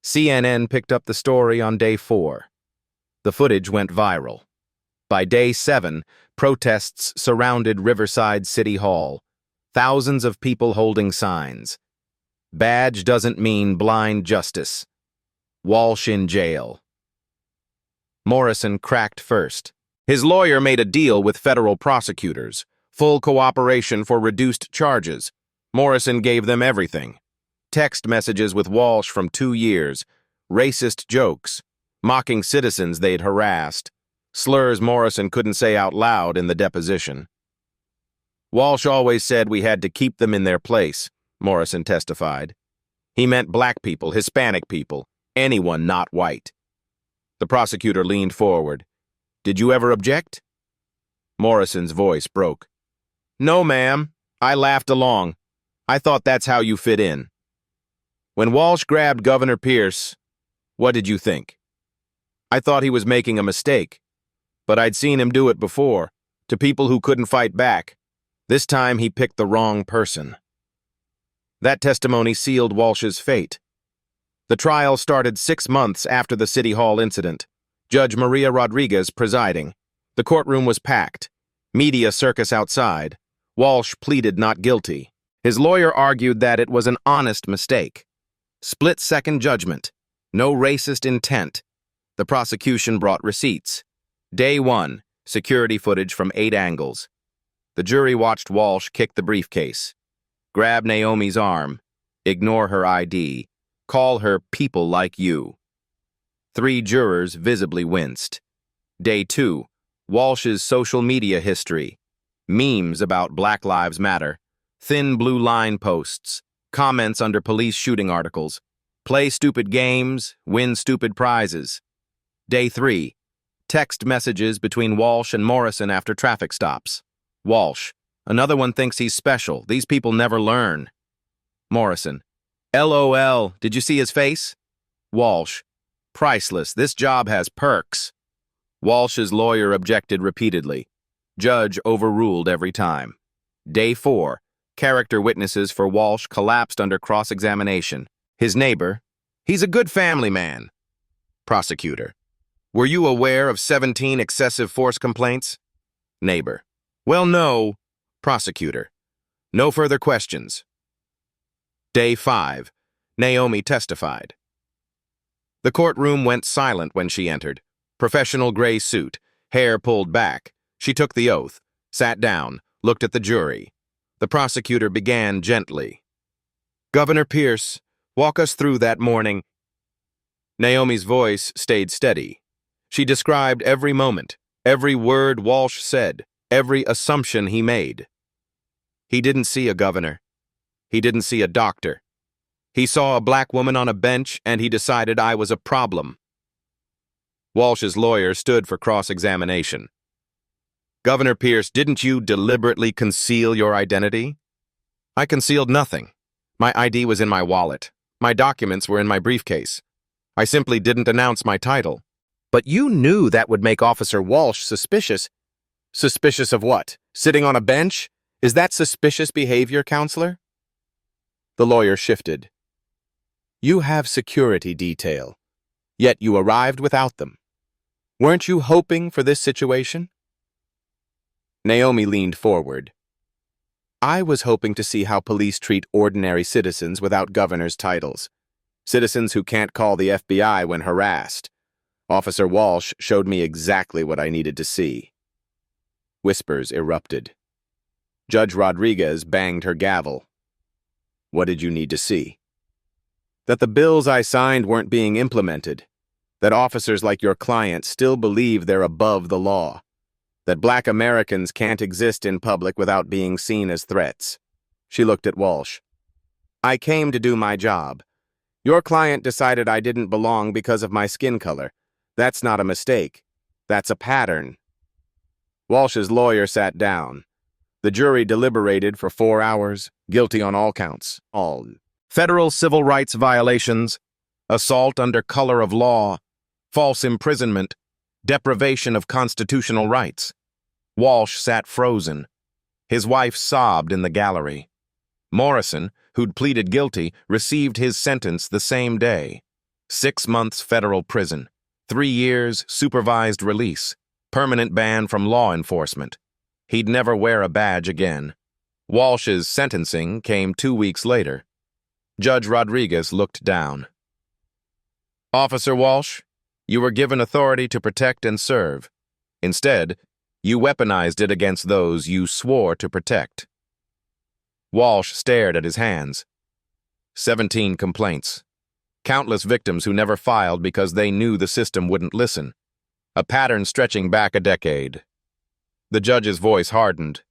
CNN picked up the story on day 4. The footage went viral. By day 7, protests surrounded Riverside City Hall. Thousands of people holding signs. Badge doesn't mean blind justice. Walsh in jail. Morrison cracked first. His lawyer made a deal with federal prosecutors. Full cooperation for reduced charges. Morrison gave them everything. Text messages with Walsh from 2 years. Racist jokes. Mocking citizens they'd harassed. Slurs Morrison couldn't say out loud in the deposition. Walsh always said we had to keep them in their place, Morrison testified. He meant black people, Hispanic people, anyone not white. The prosecutor leaned forward. Did you ever object? Morrison's voice broke. No, ma'am. I laughed along. I thought that's how you fit in. When Walsh grabbed Governor Pierce, what did you think? I thought he was making a mistake, but I'd seen him do it before, to people who couldn't fight back. This time he picked the wrong person. That testimony sealed Walsh's fate. The trial started 6 months after the City Hall incident. Judge Maria Rodriguez presiding. The courtroom was packed. Media circus outside. Walsh pleaded not guilty. His lawyer argued that it was an honest mistake. Split-second judgment. No racist intent. The prosecution brought receipts. Day 1, security footage from 8 angles. The jury watched Walsh kick the briefcase. Grab Naomi's arm. Ignore her ID. Call her people like you. 3 jurors visibly winced. Day 2, Walsh's social media history. Memes about Black Lives Matter. Thin blue line posts. Comments under police shooting articles. Play stupid games, win stupid prizes. Day 3, text messages between Walsh and Morrison after traffic stops. Walsh, another one thinks he's special. These people never learn. Morrison, LOL, did you see his face? Walsh, priceless. This job has perks. Walsh's lawyer objected repeatedly. Judge overruled every time. Day 4, character witnesses for Walsh collapsed under cross-examination. His neighbor, he's a good family man. Prosecutor, were you aware of 17 excessive force complaints? Neighbor, well, no. Prosecutor, no further questions. Day 5, Naomi testified. The courtroom went silent when she entered. Professional gray suit, hair pulled back. She took the oath, sat down, looked at the jury. The prosecutor began gently. Governor Pierce, walk us through that morning. Naomi's voice stayed steady. She described every moment, every word Walsh said, every assumption he made. He didn't see a governor. He didn't see a doctor. He saw a black woman on a bench, and he decided I was a problem. Walsh's lawyer stood for cross-examination. Governor Pierce, didn't you deliberately conceal your identity? I concealed nothing. My ID was in my wallet. My documents were in my briefcase. I simply didn't announce my title. But you knew that would make Officer Walsh suspicious. Suspicious of what? Sitting on a bench? Is that suspicious behavior, counselor? The lawyer shifted. You have security detail, yet you arrived without them. Weren't you hoping for this situation? Naomi leaned forward. I was hoping to see how police treat ordinary citizens without governor's titles. Citizens who can't call the FBI when harassed. Officer Walsh showed me exactly what I needed to see. Whispers erupted. Judge Rodriguez banged her gavel. What did you need to see? That the bills I signed weren't being implemented. That officers like your client still believe they're above the law. that Black Americans can't exist in public without being seen as threats. She looked at Walsh. I came to do my job. Your client decided I didn't belong because of my skin color. That's not a mistake. That's a pattern. Walsh's lawyer sat down. The jury deliberated for 4 hours, guilty on all counts. All. Federal civil rights violations, assault under color of law, false imprisonment, deprivation of constitutional rights. Walsh sat frozen. His wife sobbed in the gallery. Morrison, who'd pleaded guilty, received his sentence the same day. 6 months federal prison, 3 years supervised release, permanent ban from law enforcement. He'd never wear a badge again. Walsh's sentencing came 2 weeks later. Judge Rodriguez looked down. Officer Walsh, you were given authority to protect and serve. Instead, you weaponized it against those you swore to protect. Walsh stared at his hands. 17 complaints. Countless victims who never filed because they knew the system wouldn't listen. A pattern stretching back a decade. The judge's voice hardened.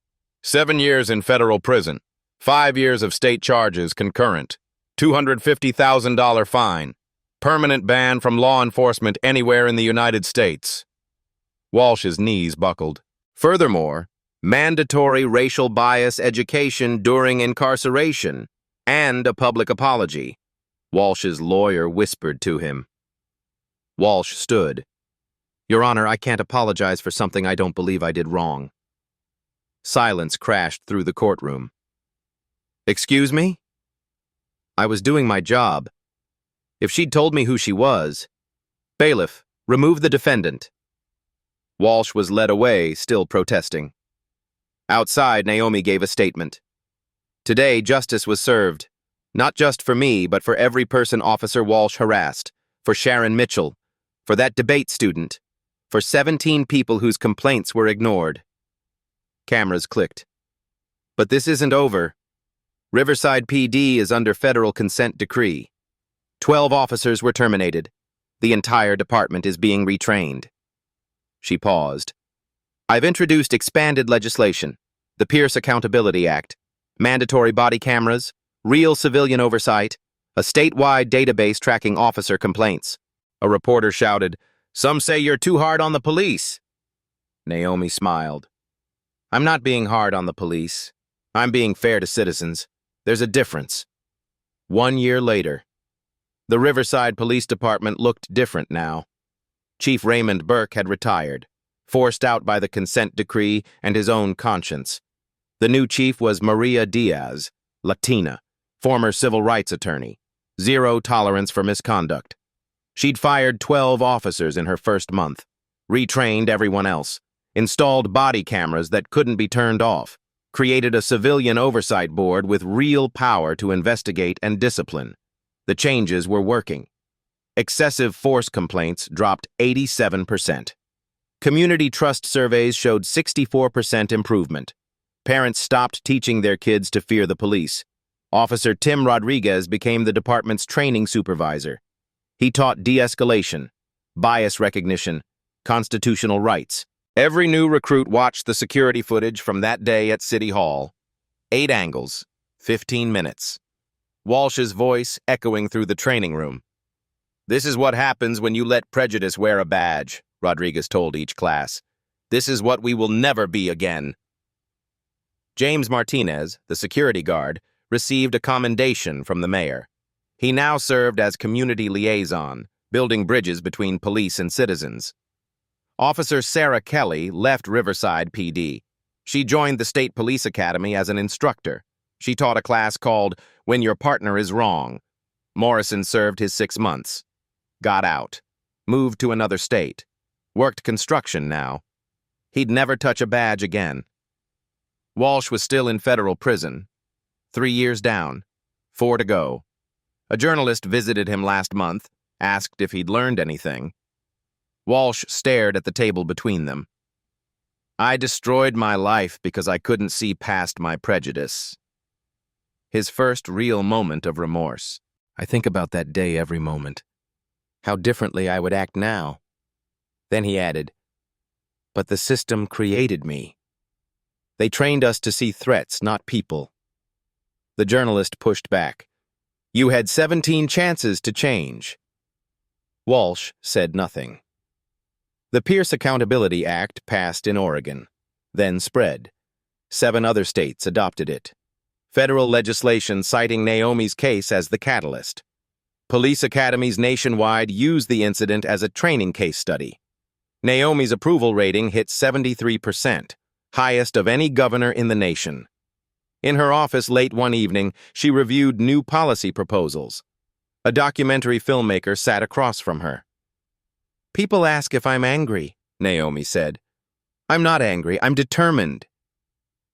7 years in federal prison. 5 years of state charges concurrent. $250,000 fine. Permanent ban from law enforcement anywhere in the United States. Walsh's knees buckled. Furthermore, mandatory racial bias education during incarceration, and a public apology. Walsh's lawyer whispered to him. Walsh stood. Your Honor, I can't apologize for something I don't believe I did wrong. Silence crashed through the courtroom. Excuse me? I was doing my job. If she'd told me who she was. Bailiff, remove the defendant. Walsh was led away, still protesting. Outside, Naomi gave a statement. Today, justice was served, not just for me, but for every person Officer Walsh harassed, for Sharon Mitchell, for that debate student, for 17 people whose complaints were ignored. Cameras clicked. But this isn't over. Riverside PD is under federal consent decree. 12 officers were terminated. The entire department is being retrained. She paused. I've introduced expanded legislation, the Pierce Accountability Act, mandatory body cameras, real civilian oversight, a statewide database tracking officer complaints. A reporter shouted, Some say you're too hard on the police. Naomi smiled. I'm not being hard on the police. I'm being fair to citizens. There's a difference. 1 year later. The Riverside Police Department looked different now. Chief Raymond Burke had retired, forced out by the consent decree and his own conscience. The new chief was Maria Diaz, Latina, former civil rights attorney. Zero tolerance for misconduct. She'd fired 12 officers in her first month, retrained everyone else, installed body cameras that couldn't be turned off, created a civilian oversight board with real power to investigate and discipline. The changes were working. Excessive force complaints dropped 87%. Community trust surveys showed 64% improvement. Parents stopped teaching their kids to fear the police. Officer Tim Rodriguez became the department's training supervisor. He taught de-escalation, bias recognition, constitutional rights. Every new recruit watched the security footage from that day at City Hall. 8 angles, 15 minutes. Walsh's voice echoing through the training room. This is what happens when you let prejudice wear a badge, Rodriguez told each class. This is what we will never be again. James Martinez, the security guard, received a commendation from the mayor. He now served as community liaison, building bridges between police and citizens. Officer Sarah Kelly left Riverside PD. She joined the State Police Academy as an instructor. She taught a class called When Your Partner is Wrong. Morrison served his 6 months. Got out. Moved to another state. Worked construction now. He'd never touch a badge again. Walsh was still in federal prison. 3 years down. 4 to go. A journalist visited him last month, asked if he'd learned anything. Walsh stared at the table between them. I destroyed my life because I couldn't see past my prejudice. His first real moment of remorse. I think about that day every moment. How differently I would act now. Then he added, But the system created me. They trained us to see threats, not people. The journalist pushed back. You had 17 chances to change. Walsh said nothing. The Pierce Accountability Act passed in Oregon, then spread. 7 other states adopted it. Federal legislation citing Naomi's case as the catalyst. Police academies nationwide used the incident as a training case study. Naomi's approval rating hit 73%, highest of any governor in the nation. In her office late one evening, she reviewed new policy proposals. A documentary filmmaker sat across from her. People ask if I'm angry, Naomi said. I'm not angry, I'm determined.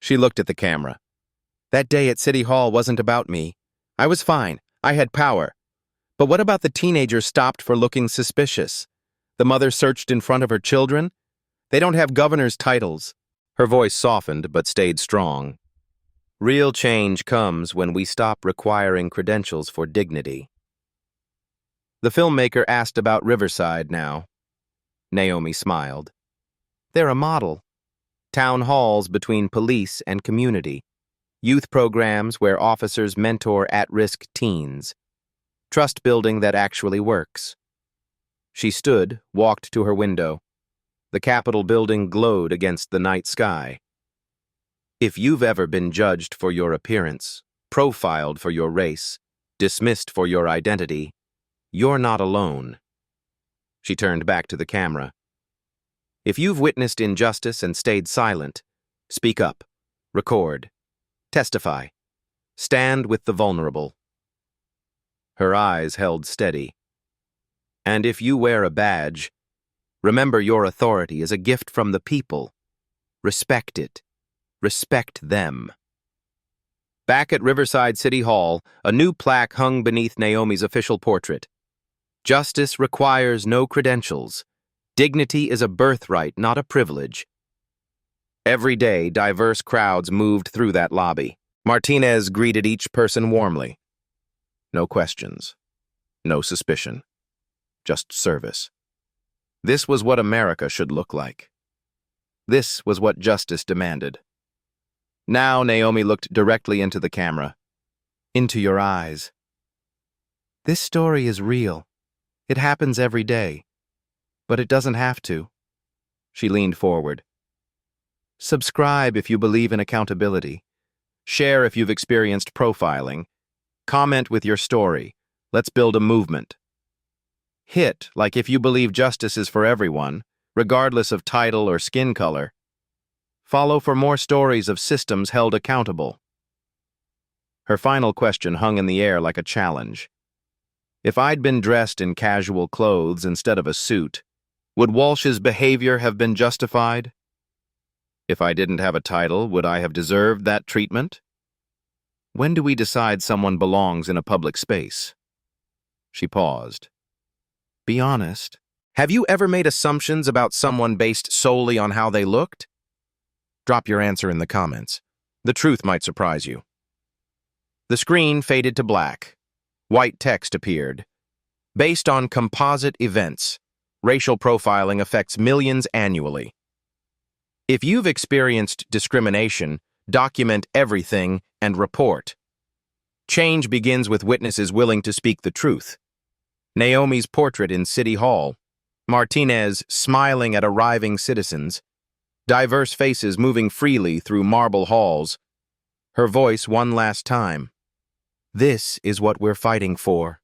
She looked at the camera. That day at City Hall wasn't about me. I was fine, I had power. But what about the teenagers stopped for looking suspicious? The mother searched in front of her children? They don't have governor's titles. Her voice softened but stayed strong. Real change comes when we stop requiring credentials for dignity. The filmmaker asked about Riverside now. Naomi smiled. They're a model. Town halls between police and community. Youth programs where officers mentor at-risk teens. Trust building that actually works. She stood, walked to her window. The Capitol building glowed against the night sky. If you've ever been judged for your appearance, profiled for your race, dismissed for your identity, you're not alone. She turned back to the camera. If you've witnessed injustice and stayed silent, speak up, record, testify, stand with the vulnerable. Her eyes held steady. And if you wear a badge, remember your authority is a gift from the people. Respect it. Respect them. Back at Riverside City Hall, a new plaque hung beneath Naomi's official portrait. Justice requires no credentials. Dignity is a birthright, not a privilege. Every day, diverse crowds moved through that lobby. Martinez greeted each person warmly. No questions. No suspicion. Just service. This was what America should look like. This was what justice demanded. Now Naomi looked directly into the camera. Into your eyes. This story is real. It happens every day. But it doesn't have to. She leaned forward. Subscribe if you believe in accountability. Share if you've experienced profiling. Comment with your story. Let's build a movement. Hit like if you believe justice is for everyone, regardless of title or skin color. Follow for more stories of systems held accountable. Her final question hung in the air like a challenge. If I'd been dressed in casual clothes instead of a suit, would Walsh's behavior have been justified? If I didn't have a title, would I have deserved that treatment? When do we decide someone belongs in a public space? She paused. Be honest. Have you ever made assumptions about someone based solely on how they looked? Drop your answer in the comments. The truth might surprise you. The screen faded to black. White text appeared. Based on composite events, racial profiling affects millions annually. If you've experienced discrimination, document everything and report. Change begins with witnesses willing to speak the truth. Naomi's portrait in City Hall. Martinez smiling at arriving citizens. Diverse faces moving freely through marble halls. Her voice one last time. This is what we're fighting for.